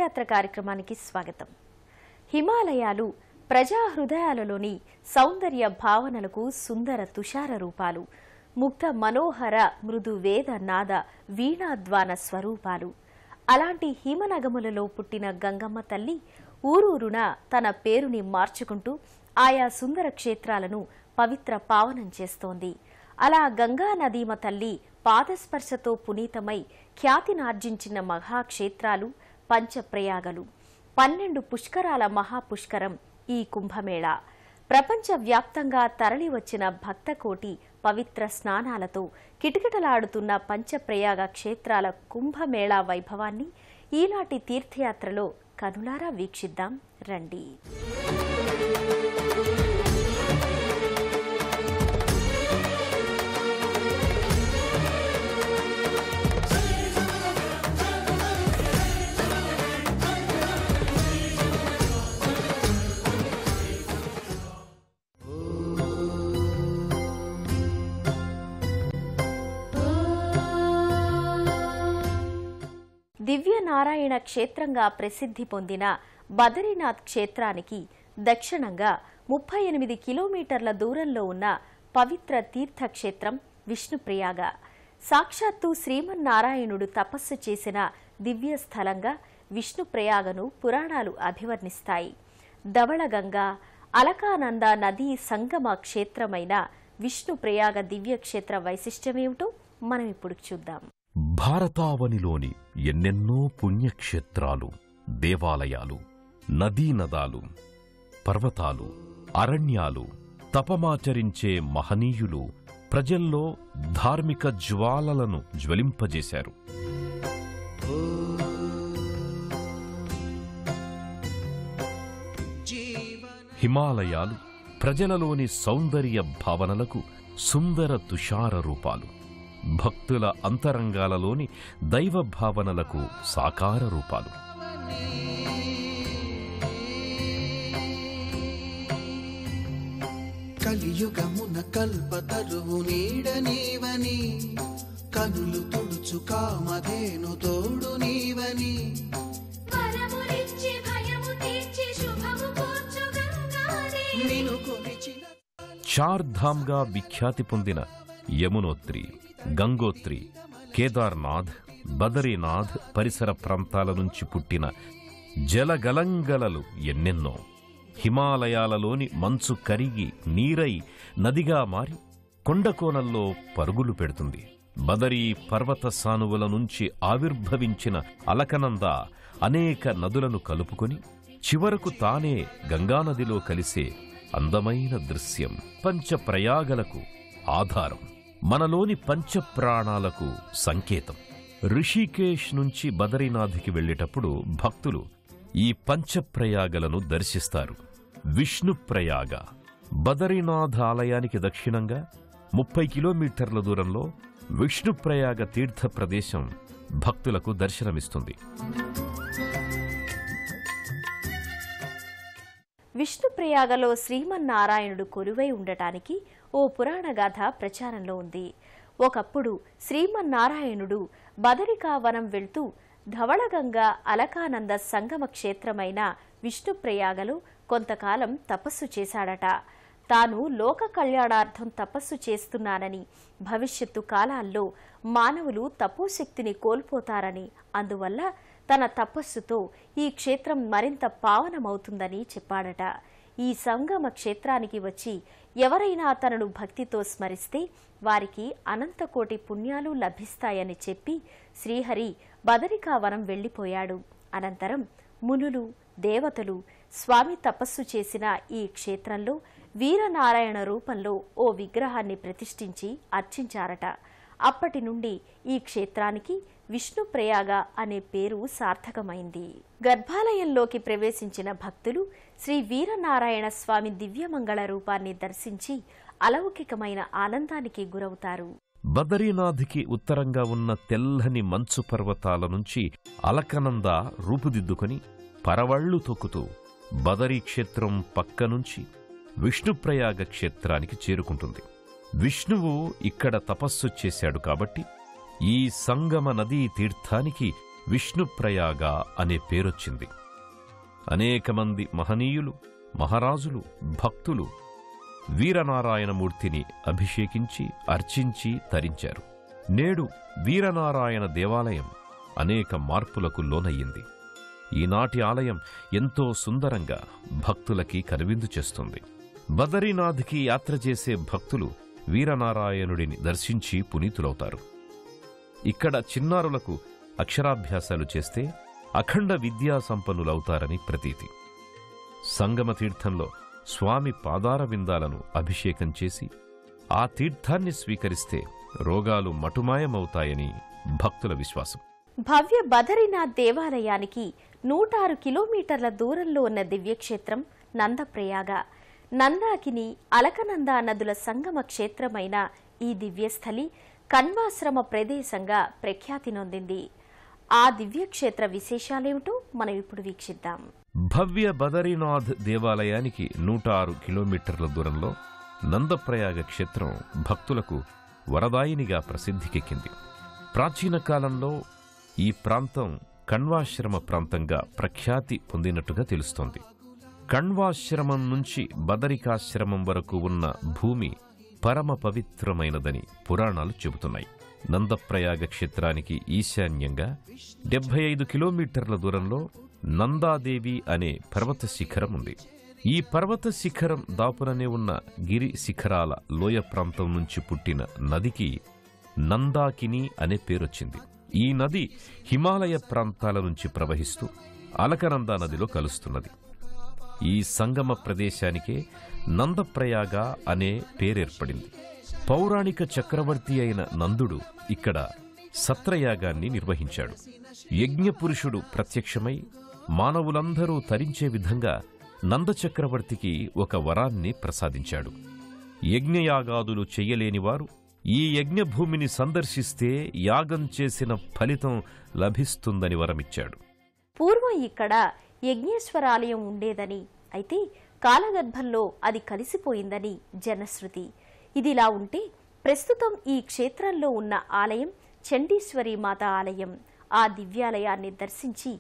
తీర్థయాత్ర కార్యక్రమానికి స్వాగతం. హిమాలయాలు ప్రజా హృదయాలలోని సౌందర్య భావనలకు సుందర తుషార రూపాలు, ముగ్ధ మనోహర మృదు వేద నాద వీణాద్వాన స్వరూపాలు. అలాంటి హిమనగములలో పుట్టిన గంగమ్మ తల్లి ఊరూరున తన పేరుని మార్చుకుంటూ ఆయా సుందర క్షేత్రాలను పవిత్ర పావనం చేస్తోంది. అలా గంగా నదీమ తల్లి పాదస్పర్శతో పునీతమై ఖ్యాతినార్జించిన మహాక్షేత్రాలు పంచప్రయాగలు. 12 పుష్కరాల మహాపుష్కరం ఈ కుంభమేళా. ప్రపంచవ్యాప్తంగా తరలివచ్చిన భక్తకోటి పవిత్ర స్నానాలతో కిటకిటలాడుతున్న పంచప్రయాగ క్షేత్రాల కుంభమేళా వైభవాన్ని ఈనాటి తీర్థయాత్రలో కనులారా వీక్షిద్దాం రండి. దివ్యనారాయణ క్షేత్రంగా ప్రసిద్ధి పొందిన బదరీనాథ్ క్షేత్రానికి దక్షిణంగా 38 కిలోమీటర్ల దూరంలో ఉన్న పవిత్ర తీర్థక్షేత్రం విష్ణుప్రయాగ. సాక్షాత్తు శ్రీమన్నారాయణుడు తపస్సు చేసిన దివ్య స్థలంగా విష్ణుప్రయాగను పురాణాలు అభివర్ణిస్తాయి. ధవళగంగా, అలకానంద నదీ సంగమ క్షేత్రమైన విష్ణుప్రయాగ దివ్యక్షేత్ర వైశిష్ట్యమేమిటో మనం ఇప్పుడు చూద్దాం. భారతావనిలోని ఎన్నెన్నో పుణ్యక్షేత్రాలు, దేవాలయాలు, నదీనదాలు, పర్వతాలు, అరణ్యాలు, తపమాచరించే మహనీయులు ప్రజల్లో ధార్మిక జ్వాలలను జ్వలింపజేశారు. హిమాలయాలు ప్రజలలోని సౌందర్య భావనలకు సుందర తుషార రూపాలు, భక్తుల అంతరంగాలలోని దైవ భావనలకు సాకార రూపాలు. కలియుగమున కల్పతరువు నీడ నీవని, కనులు తుడుచు కామధేను తోడు నీవని, చార్ధామ్గా విఖ్యాతి పొందిన యమునోత్రి, గంగోత్రి, కేదార్నాథ్, బదరీనాథ్ పరిసర ప్రాంతాల నుంచి పుట్టిన జలగలంగలలు ఎన్నెన్నో. హిమాలయాలలోని మంచు కరిగి నీరై నదిగా మారి కొండకోనల్లో పరుగులు పెడుతుంది. బదరీ పర్వత సానువుల నుంచి ఆవిర్భవించిన అలకనంద అనేక నదులను కలుపుకొని చివరకు తానే గంగానదిలో కలిసే అందమైన దృశ్యం పంచప్రయాగలకు ఆధారం, మనలోని పంచప్రాణాలకు సంకేతం. ఋషికేశ్ నుంచి బదరీనాథ్కి వెళ్లేటప్పుడు భక్తులు ఈ పంచప్రయాగలను దర్శిస్తారు. విష్ణుప్రయాగ బదరీనాథ్ ఆలయానికి దక్షిణంగా 30 కిలోమీటర్ల దూరంలో విష్ణుప్రయాగ తీర్థ ప్రదేశం భక్తులకు దర్శనమిస్తుంది. విష్ణుప్రయాగలో శ్రీమన్నారాయణుడు కొలువై ఉండటానికి ఓ పురాణగాథ ప్రచారంలో ఉంది. ఒకప్పుడు శ్రీమన్నారాయణుడు బదరికావనం వెళ్తూ ధవళగంగా అలకానంద సంగమ క్షేత్రమైన విష్ణుప్రయాగలో కొంతకాలం తపస్సు చేశాడట. తాను లోక కళ్యాణార్థం తపస్సు చేస్తున్నానని, భవిష్యత్తు కాలాల్లో మానవులు తపోశక్తిని కోల్పోతారని, అందువల్ల తన తపస్సుతో ఈ క్షేత్రం మరింత పావనమవుతుందని చెప్పాడట. ఈ సంగమ క్షేత్రానికి వచ్చి ఎవరైనా తనను భక్తితో స్మరిస్తే వారికి అనంతకోటి పుణ్యాలు లభిస్తాయని చెప్పి శ్రీహరి బదరికావనం వెళ్లిపోయాడు. అనంతరం మునులు, దేవతలు స్వామి తపస్సు చేసిన ఈ క్షేత్రంలో వీరనారాయణ రూపంలో ఓ విగ్రహాన్ని ప్రతిష్ఠించి అర్చించారట. అప్పటి నుండి ఈ క్షేత్రానికి విష్ణుప్రయాగ అనే పేరు సార్థకమైంది. గర్భాలయంలోకి ప్రవేశించిన భక్తులు శ్రీ వీరనారాయణ స్వామి దివ్యమంగళ రూపాన్ని దర్శించి అలౌకికమైన ఆనందానికి గురవుతారు. బదరీనాథ్కి ఉత్తరంగా ఉన్న తెల్లని మంచు పర్వతాల నుంచి అలకనంద రూపుదిద్దుకొని పరవళ్లు తొక్కుతూ బదరీ క్షేత్రం పక్క నుంచి విష్ణుప్రయాగ క్షేత్రానికి చేరుకుంటుంది. విష్ణువు ఇక్కడ తపస్సు చేశాడు కాబట్టి ఈ సంగమ నదీ తీర్థానికి విష్ణుప్రయాగ అనే పేరొచ్చింది. అనేక మంది మహనీయులు, మహారాజులు, భక్తులు వీరనారాయణమూర్తిని అభిషేకించి, అర్చించి తరించారు. నేడు వీరనారాయణ దేవాలయం అనేక మార్పులకు లోనయ్యింది. ఈనాటి ఆలయం ఎంతో సుందరంగా భక్తులకి కనువిందు చేస్తుంది. బదరీనాథ్కి యాత్ర చేసే భక్తులు వీరనారాయణుడిని దర్శించి పునీతులవుతారు. ఇక్కడ చిన్నారులకు అక్షరాభ్యాసాలు చేస్తే అఖండ విద్యా సంపన్నులవుతారని ప్రతీతి. సంగమ తీర్థంలో స్వామి పాదార విందాలను అభిషేకం చేసి ఆ తీర్థాన్ని స్వీకరిస్తే రోగాలు మటుమాయమవుతాయని భక్తుల విశ్వాసం. భవ్య బదరీనాథ్ దేవాలయానికి 106 కిలోమీటర్ల దూరంలో ఉన్న దివ్యక్షేత్రం నందప్రయాగ. నందాకిని, అలకనంద నదుల సంగమ క్షేత్రమైన ఈ దివ్యస్థలి కణ్వాశ్రమ ప్రదేశంగా ప్రఖ్యాతి నొందింది. ఆ దివ్యక్షేత్ర విశేషాలేమిటో మనం ఇప్పుడు వీక్షిద్దాం. భవ్య బదరీనాథ్ దేవాలయానికి 106 కిలోమీటర్ల దూరంలో నందప్రయాగ క్షేత్రం భక్తులకు వరదాయినిగా ప్రసిద్ధికెక్కింది. ప్రాచీన కాలంలో ఈ ప్రాంతం కణ్వాశ్రమ ప్రాంతంగా ప్రఖ్యాతి పొందినట్టుగా తెలుస్తోంది. కణ్వాశ్రమం నుంచి బదరికాశ్రమం వరకు ఉన్న భూమి పరమ పవిత్రమైనదని పురాణాలు చెబుతున్నాయి. నందప్రయాగ క్షేత్రానికి ఈశాన్యంగా 75 కిలోమీటర్ల దూరంలో నందాదేవి అనే పర్వత శిఖరం ఉంది. ఈ పర్వత శిఖరం దాపుననే ఉన్న గిరి శిఖరాల లోయ ప్రాంతం నుంచి పుట్టిన నదికి నందాకిని అనే పేరొచ్చింది. ఈ నది హిమాలయ ప్రాంతాల నుంచి ప్రవహిస్తూ అలకనంద నదిలో కలుస్తున్నది. ఈ సంగమ ప్రదేశానికే నందప్రయాగ అనే పేరేర్పడింది. పౌరాణిక చక్రవర్తి అయిన నందుడు ఇక్కడ సత్రయాగాన్ని నిర్వహించాడు. యజ్ఞపురుషుడు ప్రత్యక్షమై మానవులందరూ తరించే విధంగా నందచక్రవర్తికి ఒక వరాన్ని ప్రసాదించాడు. యజ్ఞయాగాదులు చెయ్యలేనివారు ఈ యజ్ఞభూమిని సందర్శిస్తే యాగం చేసిన ఫలితం లభిస్తుందని వరమిచ్చాడు. పూర్వం ఇక్కడ యజ్ఞేశ్వరాలయం ఉండేదని, అయితే కాలగర్భంలో అది కలిసిపోయిందని జనశ్రుతి. ఇదిలా ఉంటే ప్రస్తుతం ఈ క్షేత్రంలో ఉన్న ఆలయం చండీశ్వరి మాత ఆలయం. ఆ దివ్యాలయాన్ని దర్శించి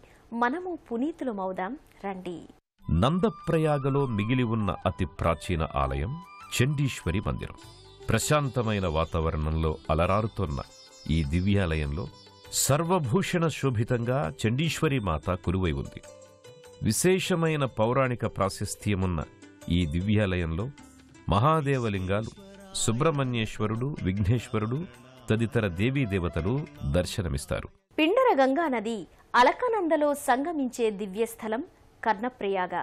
మనము పునీతులమవుదాం రండి. నందప్రయాగలో మిగిలి ఉన్న అతి ప్రాచీన ఆలయం చండీశ్వరి మందిరం. ప్రశాంతమైన వాతావరణంలో అలరారుతోన్న ఈ దివ్యాలయంలో సర్వభూషణ శోభితంగా చండీశ్వరి మాత కొలువై ఉంది. విశేషమైన పౌరాణిక ప్రాశస్త్యమున్న ఈ దివ్యాలయంలో మహాదేవలింగాలు, సుబ్రహ్మణ్యేశ్వరుడు, విఘ్నేశ్వరుడు తదితర దేవీదేవతలు దర్శనమిస్తారు. పిండర గంగా నది అలకనందలో సంగమించే దివ్యస్థలం కర్ణప్రయాగ.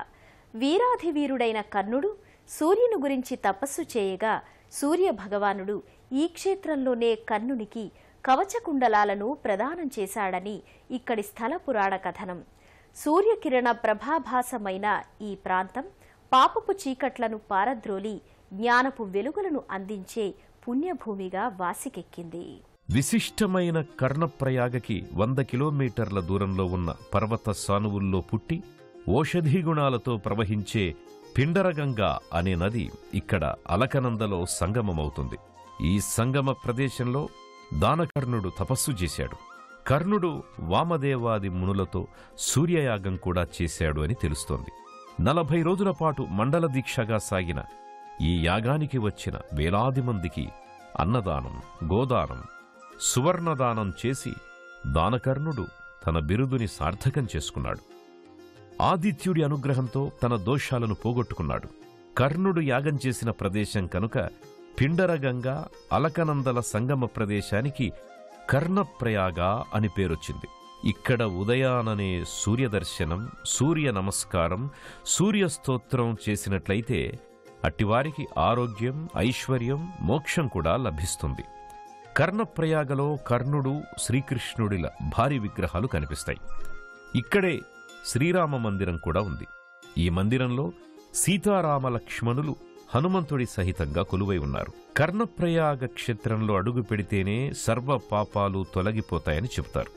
వీరాధివీరుడైన కర్ణుడు సూర్యుని గురించి తపస్సు చేయగా సూర్య భగవానుడు ఈ క్షేత్రంలోనే కర్ణునికి కవచకుండలాలను ప్రదానం చేశాడని ఇక్కడి స్థల పురాణ కథనం. సూర్యకిరణ ప్రభాభాసమైన ఈ ప్రాంతం పాపపు చీకట్లను పారద్రోలి జ్ఞానపు వెలుగులను అందించే పుణ్యభూమిగా వాసికెక్కింది. విశిష్టమైన కర్ణప్రయాగకి 100 కిలోమీటర్ల దూరంలో ఉన్న పర్వత సానువుల్లో పుట్టి ఓషధీ గుణాలతో ప్రవహించే పిండరగంగా అనే నది ఇక్కడ అలకనందలో సంగమమవుతుంది. ఈ సంగమ ప్రదేశంలో దానకర్ణుడు తపస్సు చేశాడు. కర్ణుడు వామదేవాది మునులతో సూర్యయాగం కూడా చేశాడు అని తెలుస్తోంది. 40 రోజుల పాటు మండల దీక్షగా సాగిన ఈ యాగానికి వచ్చిన వేలాది మందికి అన్నదానం, గోదానం, సువర్ణదానం చేసి దానకర్ణుడు తన బిరుదుని సార్థకం చేసుకున్నాడు. ఆదిత్యుడి అనుగ్రహంతో తన దోషాలను పోగొట్టుకున్నాడు. కర్ణుడు యాగం చేసిన ప్రదేశం కనుక పిండరగంగా అలకనందల సంగమ ప్రదేశానికి కర్ణప్రయాగ అని పేరొచ్చింది. ఇక్కడ ఉదయాననే సూర్యదర్శనం, సూర్య నమస్కారం, సూర్యస్తోత్రం చేసినట్లయితే అట్టివారికి ఆరోగ్యం, ఐశ్వర్యం, మోక్షం కూడా లభిస్తుంది. కర్ణప్రయాగలో కర్ణుడు, శ్రీకృష్ణుడిల భారీ విగ్రహాలు కనిపిస్తాయి. ఇక్కడే శ్రీరామ మందిరం కూడా ఉంది. ఈ మందిరంలో సీతారామ లక్ష్మణులు హనుమంతుడి సహితంగా కొలువై ఉన్నారు. కర్ణప్రయాగ క్షేత్రంలో అడుగు పెడితేనే సర్వ పాపాలు తొలగిపోతాయని చెబుతారు.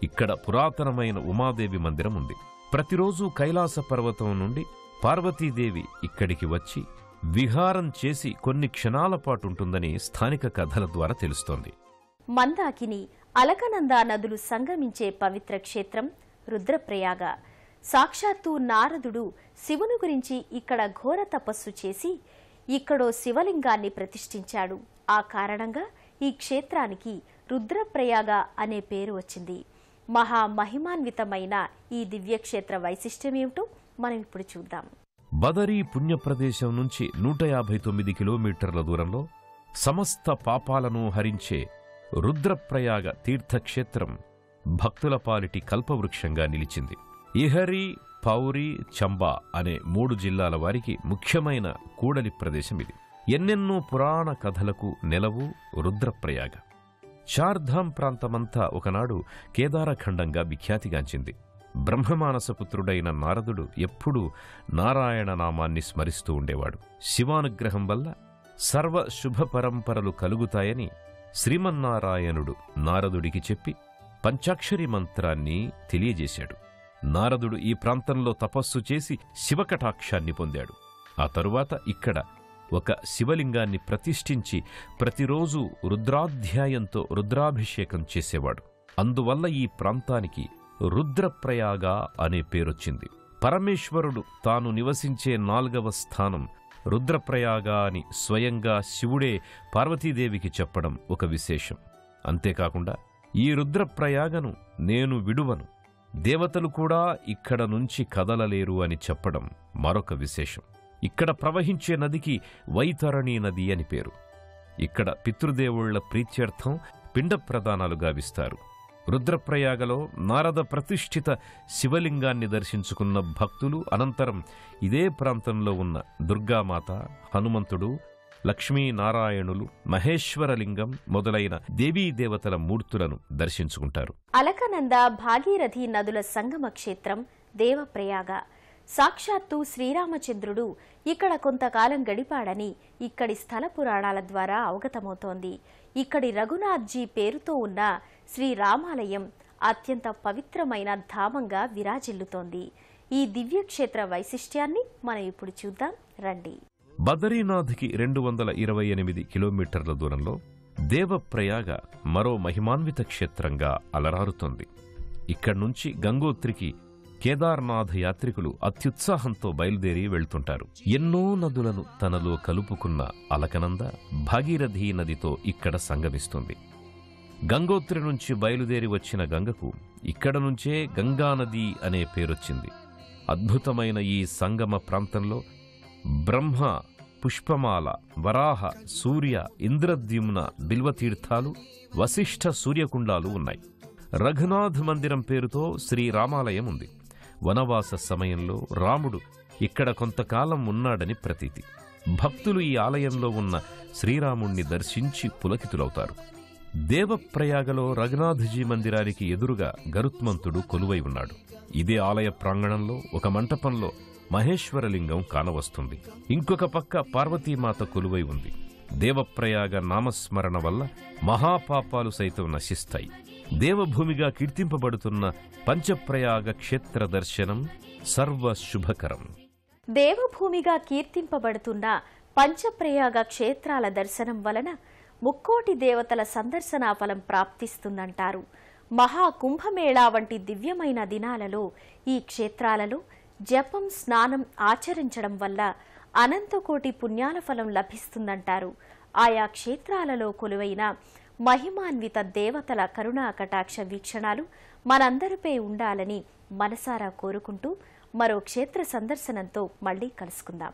ఇక్కడ పురాతనమైన ఉమాదేవి మందిరం ఉంది. ప్రతిరోజు కైలాస పర్వతం నుండి పార్వతీదేవి ఇక్కడికి వచ్చి విహారం చేసి కొన్ని క్షణాల పాటుంటుందని స్థానిక కథల ద్వారా తెలుస్తోంది. మందాకిని అలకనంద నదులు సంగమించే పవిత్ర క్షేత్రం రుద్రప్రయాగ. సాక్షాత్తు నారదుడు శివుని గురించి ఇక్కడ ఘోర తపస్సు చేసి ఇక్కడో శివలింగాన్ని ప్రతిష్ఠించాడు. ఆ కారణంగా ఈ క్షేత్రానికి రుద్రప్రయాగ అనే పేరు వచ్చింది. మహామహిమాన్వితమైన ఈ దివ్యక్షేత్ర వైశిష్ట్యమేమిటో మనం ఇప్పుడు చూద్దాం. బదరీ పుణ్యప్రదేశం నుంచి 159 కిలోమీటర్ల దూరంలో సమస్త పాపాలను హరించే రుద్రప్రయాగ తీర్థక్షేత్రం భక్తుల పాలిటి కల్పవృక్షంగా నిలిచింది. ఇహరి, పౌరి, చంబా అనే 3 జిల్లాల వారికి ముఖ్యమైన కూడలి ప్రదేశం ఇది. ఎన్నెన్నో పురాణ కథలకు నెలవు రుద్రప్రయాగ. చార్ధామ్ ప్రాంతమంతా ఒకనాడు కేదారఖండంగా విఖ్యాతిగాంచింది. బ్రహ్మమానసపుత్రుడైన నారదుడు ఎప్పుడూ నారాయణ నామాన్ని స్మరిస్తూ ఉండేవాడు. శివానుగ్రహం వల్ల సర్వ శుభ పరంపరలు కలుగుతాయని శ్రీమన్నారాయణుడు నారదుడికి చెప్పి పంచాక్షరి మంత్రాన్ని తెలియజేశాడు. నారదుడు ఈ ప్రాంతంలో తపస్సు చేసి శివకటాక్షాన్ని పొందాడు. ఆ తరువాత ఇక్కడ ఒక శివలింగాన్ని ప్రతిష్ఠించి ప్రతిరోజు రుద్రాధ్యాయంతో రుద్రాభిషేకం చేసేవాడు. అందువల్ల ఈ ప్రాంతానికి రుద్రప్రయాగ అనే పేరొచ్చింది. పరమేశ్వరుడు తాను నివసించే 4వ స్థానం రుద్రప్రయాగ అని స్వయంగా శివుడే పార్వతీదేవికి చెప్పడం ఒక విశేషం. అంతేకాకుండా ఈ రుద్రప్రయాగను నేను విడువను, దేవతలు కూడా ఇక్కడ నుంచి కదలలేరు అని చెప్పడం మరొక విశేషం. ఇక్కడ ప్రవహించే నదికి వైతరణి నది అని పేరు. ఇక్కడ పితృదేవుళ్ల ప్రీత్యర్థం పిండ ప్రదానాలు గావిస్తారు. రుద్రప్రయాగలో నారద ప్రతిష్ఠిత శివలింగాన్ని దర్శించుకున్న భక్తులు అనంతరం ఇదే ప్రాంతంలో ఉన్న దుర్గామాత, హనుమంతుడు, లక్ష్మీనారాయణులు, మహేశ్వరలింగం మొదలైన దేవీదేవతల మూర్తులను దర్శించుకుంటారు. అలకనంద, భాగీరథి నదుల సంగమ క్షేత్రం దేవప్రయాగ. సాక్షాత్తు శ్రీరామచంద్రుడు ఇక్కడ కొంతకాలం గడిపాడని ఇక్కడి స్థల పురాణాల ద్వారా అవగతమవుతోంది. ఇక్కడి రఘునాథ్జీ పేరుతో ఉన్న శ్రీరామాలయం అత్యంత పవిత్రమైన ధామంగా విరాజిల్లుతోంది. ఈ దివ్యక్షేత్ర వైశిష్ట్యాన్ని మనం ఇప్పుడు చూద్దాం రండి. బదరీనాథ్కి 228 కిలోమీటర్ల దూరంలో దేవప్రయాగ మరో మహిమాన్విత క్షేత్రంగా అలరారుతోంది. ఇక్కడ్నుంచి గంగోత్రికి కేదార్నాథ్ యాత్రికులు అత్యుత్సాహంతో బయలుదేరి వెళ్తుంటారు. ఎన్నో నదులను తనలో కలుపుకున్న అలకనంద భాగీరథీ నదితో ఇక్కడ సంగమిస్తుంది. గంగోత్రి నుంచి బయలుదేరి వచ్చిన గంగకు ఇక్కడ నుంచే గంగానది అనే పేరొచ్చింది. అద్భుతమైన ఈ సంగమ ప్రాంతంలో బ్రహ్మ, పుష్పమాల, వరాహ, సూర్య, ఇంద్రద్యుమ్న బిల్వతీర్థాలు, వశిష్ఠ సూర్యకుండాలు ఉన్నాయి. రఘునాథ్ మందిరం పేరుతో శ్రీరామాలయం ఉంది. వనవాస సమయంలో రాముడు ఇక్కడ కొంతకాలం ఉన్నాడని ప్రతీతి. భక్తులు ఈ ఆలయంలో ఉన్న శ్రీరాముణ్ణి దర్శించి పులకితులవుతారు. దేవప్రయాగలో రఘునాథజీ మందిరానికి ఎదురుగా గరుత్మంతుడు కొలువై ఉన్నాడు. ఇదే ఆలయ ప్రాంగణంలో ఒక మంటపంలో మహేశ్వరలింగం కానవస్తుంది. ఇంకొక పక్క పార్వతీమాత కొలువై ఉంది. దేవప్రయాగ నామస్మరణ వల్ల మహాపాపాలు సైతం నశిస్తాయి. దేవభూమిగా కీర్తింపబడుతున్న పంచప్రయాగ క్షేత్ర దర్శనం సర్వశుభకరం. దేవభూమిగా కీర్తింపబడుతున్న పంచప్రయాగ క్షేత్రాల దర్శనం వలన ముక్కోటి దేవతల సందర్శనా ఫలం ప్రాప్తిస్తుందంటారు. మహాకుంభమేళా వంటి దివ్యమైన దినాలలో ఈ క్షేత్రాలలో జపం, స్నానం ఆచరించడం వల్ల అనంతకోటి పుణ్యాల ఫలం లభిస్తుందంటారు. ఆయా క్షేత్రాలలో కొలువైన మహిమాన్విత దేవతల కరుణా కటాక్ష వీక్షణాలు మనందరిపై ఉండాలని మనసారా కోరుకుంటూ మరో క్షేత్ర సందర్శనంతో మళ్లీ కలుసుకుందాం.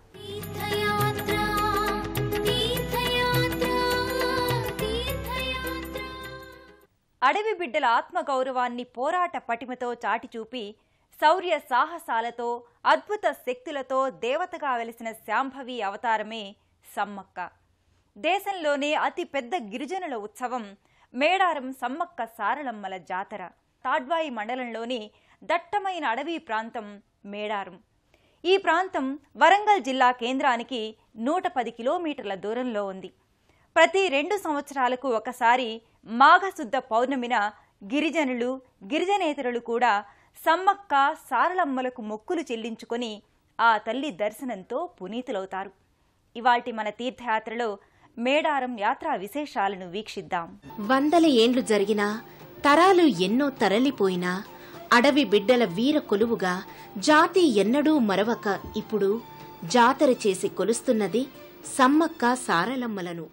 అడవి బిడ్డల ఆత్మగౌరవాన్ని పోరాట పటిమతో చాటిచూపి శౌర్య సాహసాలతో అద్భుత శక్తులతో దేవతగా వెలిసిన శాంభవి అవతారమే సమ్మక్క. దేశంలోనే అతి పెద్ద గిరిజనుల ఉత్సవం మేడారం సమ్మక్క సారలమ్మల జాతర. తాడ్వాయి మండలంలోని దట్టమైన అడవి ప్రాంతం మేడారం. ఈ ప్రాంతం వరంగల్ జిల్లా కేంద్రానికి 110 కిలోమీటర్ల దూరంలో ఉంది. ప్రతి 2 సంవత్సరాలకు ఒకసారి మాఘశుద్ధ పౌర్ణమిన గిరిజనులు, గిరిజనేతరులు కూడా సమ్మక్క సారలమ్మలకు మొక్కులు చెల్లించుకొని ఆ తల్లి దర్శనంతో పునీతులవుతారు. ఇవాల్టి మన తీర్థయాత్రలో మేడారం యాత్రా విశేషాలను వీక్షిద్దాం. 100 ఏండ్లు జరిగినా తరాలు ఎన్నో తరలిపోయినా అడవి బిడ్డల వీర కొలువుగా జాతి ఎన్నడూ మరవక ఇప్పుడు జాతర చేసి కొలుస్తున్నది సమ్మక్క సారలమ్మలను.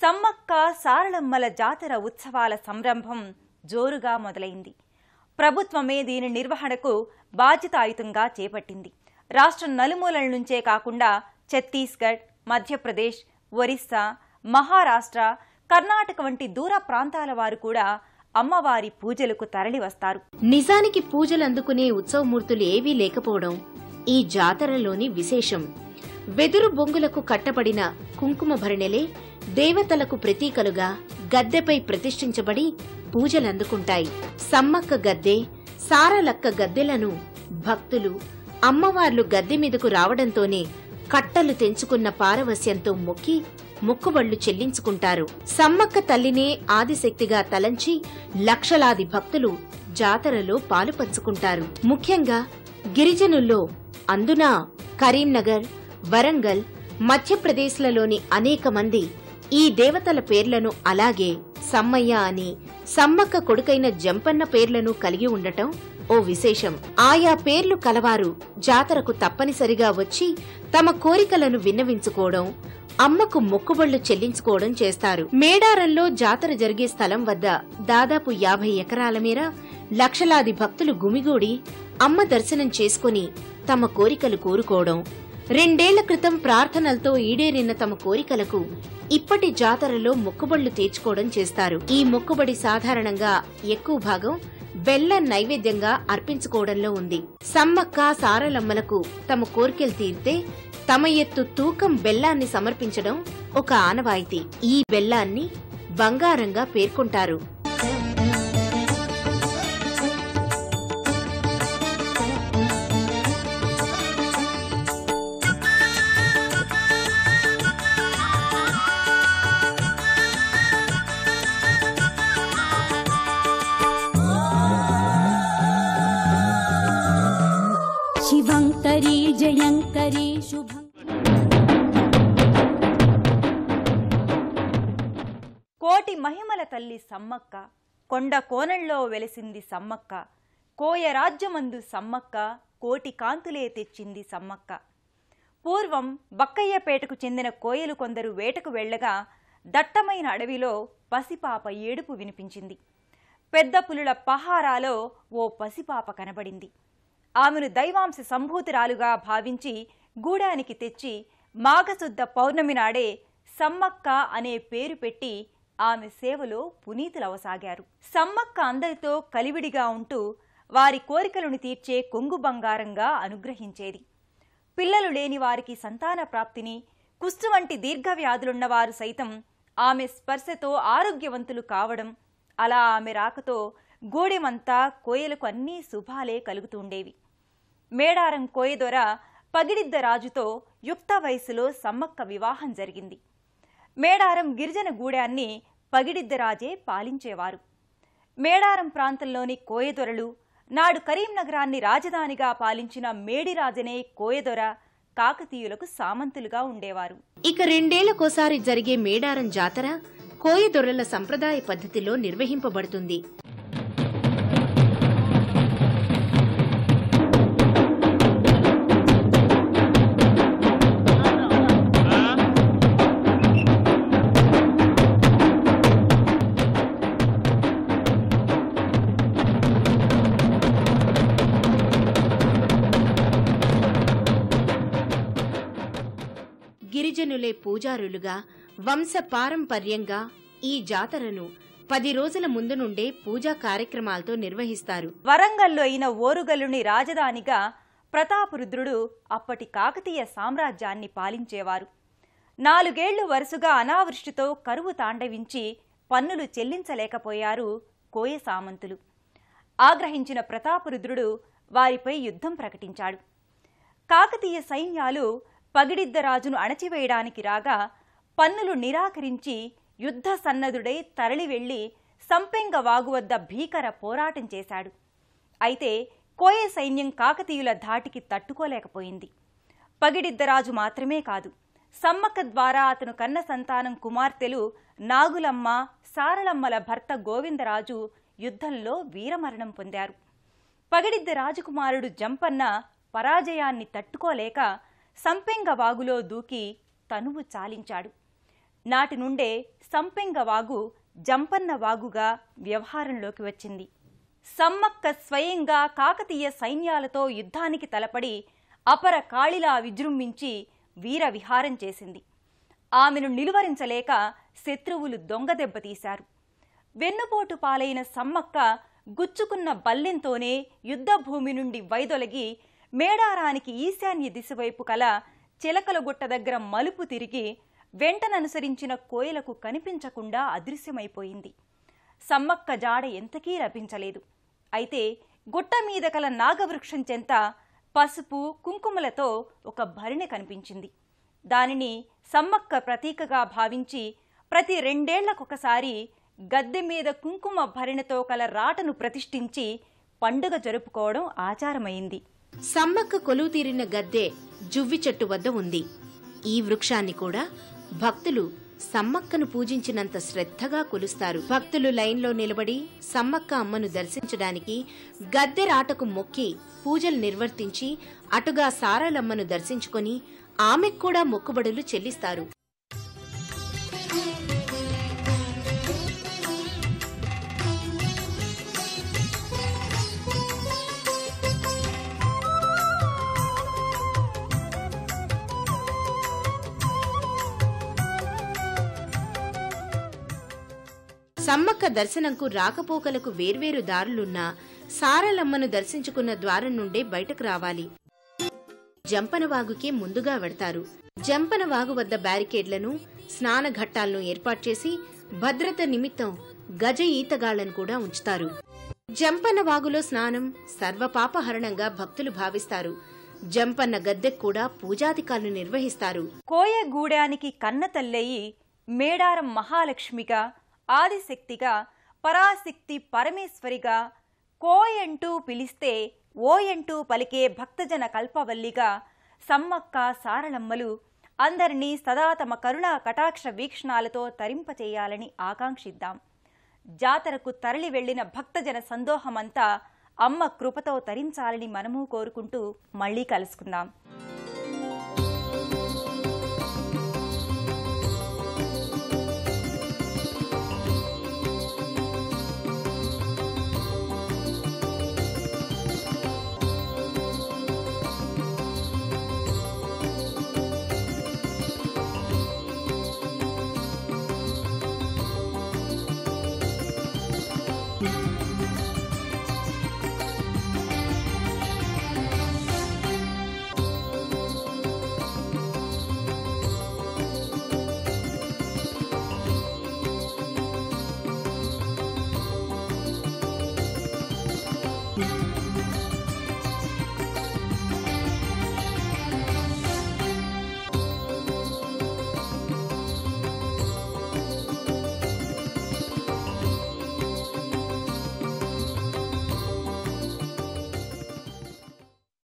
సమ్మక్క సారలమ్మల జాతర ఉత్సవాల సంరంభం జోరుగా మొదలైంది. ప్రభుత్వమే దీని నిర్వహణకు బాధ్యతాయుతంగా చేపట్టింది. రాష్ట్రం నలుమూలల నుంచే కాకుండా ఛత్తీస్గఢ్, మధ్యప్రదేశ్, ఒరిస్సా, మహారాష్ట్ర, కర్ణాటక వంటి దూర ప్రాంతాల వారు కూడా అమ్మవారి పూజలకు తరలివస్తారు. నిజానికి పూజలందుకునే ఉత్సవమూర్తులు ఏవీ లేకపోవడం ఈ జాతరలోని విశేషం. వెదురు బొంగులకు కట్టబడిన కుంకుమ భరణెలే దేవతలకు ప్రతీకలుగా గద్దెపై ప్రతిష్ఠించబడి పూజలందుకుంటాయి. సమ్మక్క గద్దె, సారలక్క గద్దెలను భక్తులు అమ్మవార్లు గద్దె మీదకు రావడంతోనే కట్టలు తెంచుకున్న పారవస్యంతో మొక్కి మొక్కుబళ్లు చెల్లించుకుంటారు. సమ్మక్క తల్లినే ఆదిశక్తిగా తలంచి లక్షలాది భక్తులు జాతరలో పాలుపంచుకుంటారు. ముఖ్యంగా గిరిజనుల్లో, అందునా కరీంనగర్, వరంగల్, మధ్యప్రదేశ్లలోని అనేక మంది ఈ దేవతల పేర్లను అలాగే సమ్మయ్య అని సమ్మక్క కొడుకైన జంపన్న పేర్లను కలిగి ఉండటం ఓ విశేషం. ఆయా పేర్లు కలవారు జాతరకు తప్పనిసరిగా వచ్చి తమ కోరికలను విన్నవించుకోవడం, అమ్మకు మొక్కుబళ్లు చెల్లించుకోవడం చేస్తారు. మేడారంలో జాతర జరిగే స్థలం వద్ద దాదాపు 50 ఎకరాల మేర లక్షలాది భక్తులు గుమిగూడి అమ్మ దర్శనం చేసుకుని తమ కోరికలు కోరుకోవడం, 2 ఏళ్ల క్రితం ప్రార్థనలతో ఈడేరిన తమ కోరికలకు ఇప్పటి జాతరలో మొక్కుబళ్లు తీర్చుకోవడం చేస్తారు. ఈ మొక్కుబడి సాధారణంగా ఎక్కువ భాగం బెల్లం నైవేద్యంగా అర్పించుకోవడంలో ఉంది. సమ్మక్క సారలమ్మలకు తమ కోరికలు తీరితే తమ ఎత్తు తూకం బెల్లాన్ని సమర్పించడం ఒక ఆనవాయితీ. ఈ బెల్లాన్ని బంగారంగా పేర్కొంటారు. శివంకరీ జయంకరీ శుభం. కోటి మహిమల తల్లి సమ్మక్క, కొండ కోణంలో వెలిసింది సమ్మక్క, కోయ రాజ్యమందు సమ్మక్క, కోటి కాంతులే తెచ్చింది సమ్మక్క. పూర్వం బక్కయ్యపేటకు చెందిన కోయలు కొందరు వేటకు వెళ్లగా దట్టమైన అడవిలో పసిపాప ఏడుపు వినిపించింది. పెద్ద పులుల పహారాలో ఓ పసిపాప కనబడింది. ఆమెను దైవాంశ సంభూతురాలుగా భావించి గూడానికి తెచ్చి మాఘశుద్ధ పౌర్ణమి నాడే సమ్మక్క అనే పేరు పెట్టి ఆమె సేవలో పునీతులవసాగారు. సమ్మక్క అందరితో కలివిడిగా ఉంటూ వారి కోరికలను తీర్చే కొంగు బంగారంగా అనుగ్రహించేది. పిల్లలు లేని వారికి సంతాన ప్రాప్తిని, కుష్టు వంటి దీర్ఘవ్యాధులున్నవారు సైతం ఆమె స్పర్శతో ఆరోగ్యవంతులు కావడం, అలా ఆమె రాకతో గూడెమంతా కోయలకు అన్నీ శుభాలే కలుగుతుండేవి. మేడారం కోయదొర పగిడిద్ద రాజుతో యుక్త వయసులో సమ్మక్క వివాహం జరిగింది. మేడారం గిరిజన గూడాన్ని పగిడిద్దరాజే పాలించేవారు. మేడారం ప్రాంతంలోని కోయదొరలు నాడు కరీంనగరాన్ని రాజధానిగా పాలించిన మేడిరాజనే కోయదొర, కాకతీయులకు సామంతులుగా ఉండేవారు. ఇక 2 ఏళ్లకోసారి జరిగే మేడారం జాతర కోయదొరల సంప్రదాయ పద్ధతిలో నిర్వహింపబడుతుంది. గిరిజనులే పూజారులుగా వంశపారంపర్యంగా ఈ జాతరను 10 రోజుల ముందు నుండే పూజా కార్యక్రమాలతో నిర్వహిస్తారు. వరంగల్లో అయిన ఓరుగల్లుని రాజధానిగా ప్రతాపరుద్రుడు అప్పటి కాకతీయ సామ్రాజ్యాన్ని పాలించేవారు. 4 ఏళ్లు వరుసగా అనావృష్టితో కరువు తాండవించి పన్నులు చెల్లించలేకపోయారు కోయ సామంతులు. ఆగ్రహించిన ప్రతాపరుద్రుడు వారిపై యుద్ధం ప్రకటించాడు. కాకతీయ సైన్యాలు పగిడిద్దరాజును అణచివేయడానికి రాగా పన్నులు నిరాకరించి యుద్ధ సన్నదుడై తరలి వెళ్లి సంపెంగ వాగు వద్ద భీకర పోరాటం చేశాడు. అయితే కోయ సైన్యం కాకతీయుల ధాటికి తట్టుకోలేకపోయింది. పగిడిద్దరాజు మాత్రమే కాదు, సమ్మక్క ద్వారా అతను కన్న సంతానం కుమార్తెలు నాగులమ్మ, సారలమ్మల భర్త గోవిందరాజు యుద్ధంలో వీరమరణం పొందారు. పగిడిద్ద రాజకుమారుడు జంపన్న పరాజయాన్ని తట్టుకోలేక సంపెంగ వాగులో దూకి తనువు చాలించాడు. నాటి నుండే సంపెంగ వాగు జంపన్న వాగుగా వ్యవహారంలోకి వచ్చింది. సమ్మక్క స్వయంగా కాకతీయ సైన్యాలతో యుద్ధానికి తలపడి అపర కాళిలా విజృంభించి వీర విహారం చేసింది. ఆమెను నిలువరించలేక శత్రువులు దొంగదెబ్బతీశారు. వెన్నుపోటు పాలైన సమ్మక్క గుచ్చుకున్న బల్లెంతోనే యుద్ధభూమి నుండి వైదొలగి మేడారానికి ఈశాన్య దిశవైపు కల చిలకలగుట్ట దగ్గర మలుపు తిరిగి వెంటననుసరించిన కోయలకు కనిపించకుండా అదృశ్యమైపోయింది. సమ్మక్క జాడ ఎంతకీ లభించలేదు. అయితే గుట్ట మీద కల నాగవృక్షం చెంత పసుపు కుంకుమలతో ఒక భరిణె కనిపించింది. దానిని సమ్మక్క ప్రతీకగా భావించి ప్రతి 2 ఏళ్లకొకసారి గద్దె మీద కుంకుమ భరిణెతో కల రాటను ప్రతిష్ఠించి పండుగ జరుపుకోవడం ఆచారమైంది. సమ్మక్క కొలువు తీరిన గద్దె జువ్వి చెట్టు వద్ద ఉంది. ఈ వృక్షాన్ని కూడా భక్తులు సమ్మక్కను పూజించినంత శ్రద్ధగా కొలుస్తారు. భక్తులు లైన్లో నిలబడి సమ్మక్క అమ్మను దర్శించడానికి గద్దె రాటకు మొక్కి పూజలు నిర్వర్తించి అటుగా సారలమ్మను దర్శించుకొని ఆమెకు కూడా మొక్కుబడులు చెల్లిస్తారు. సమ్మక్క దర్శనంకు రాకపోకలకు వేర్వేరు దారులున్నా సారలమ్మను దర్శించుకున్న ద్వారం నుండే బయటకు రావాలి. జంపనవాగుకే ముందుగా వెడతారు. జంపనవాగు వద్ద బ్యారికేడ్లను, స్నానఘట్టాలను ఏర్పాటు చేసి భద్రత నిమిత్తం గజ ఈతగాళ్లను కూడా ఉంచుతారు. జంపన్నవాగులో స్నానం సర్వపాపహరణంగా భక్తులు భావిస్తారు. జంపన్న గద్దెకు కూడా పూజాధికారులు నిర్వహిస్తారు. కోయగూడానికి కన్నతల్లయి మేడారం మహాలక్ష్మిగా, ఆదిశక్తిగా, పరాశక్తి పరమేశ్వరిగా, కోయంటూ పిలిస్తే ఓయంటూ పలికే భక్తజన కల్పవల్లిగా సమ్మక్క సారలమ్మలు అందరినీ సదా తమ కరుణా కటాక్ష వీక్షణాలతో తరింపచేయాలని ఆకాంక్షిద్దాం. జాతరకు తరలి వెళ్లిన భక్తజన సందోహమంతా అమ్మ కృపతో తరించాలని మనము కోరుకుంటూ మళ్లీ కలుసుకుందాం.